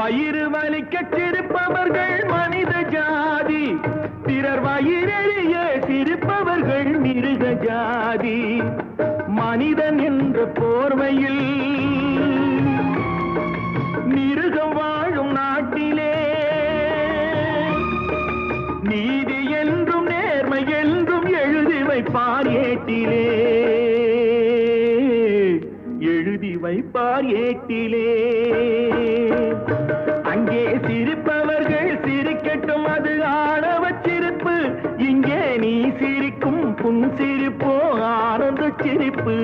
வயிறு வலிக்க சிரிப்பவர்கள் மனித ஜாதி, பிறர் வயிறெறிய சிரிப்பவர்கள் மிருக ஜாதி. மனிதன் என்ற போர்வையில் மிருகம் வாழும் நாட்டிலே நீதி என்றும் நேர்மை என்றும் எழுதி வைப்பார் ஏட்டிலே, எழுதி வைப்பார் ஏட்டிலே. அங்கே சிரிப்பவர்கள் சிரிக்கட்டும், அது ஆணவச் சிரிப்பு. இங்கே நீ சிரிக்கும் புன் சிரிப்போ ஆனந்த சிரிப்பு.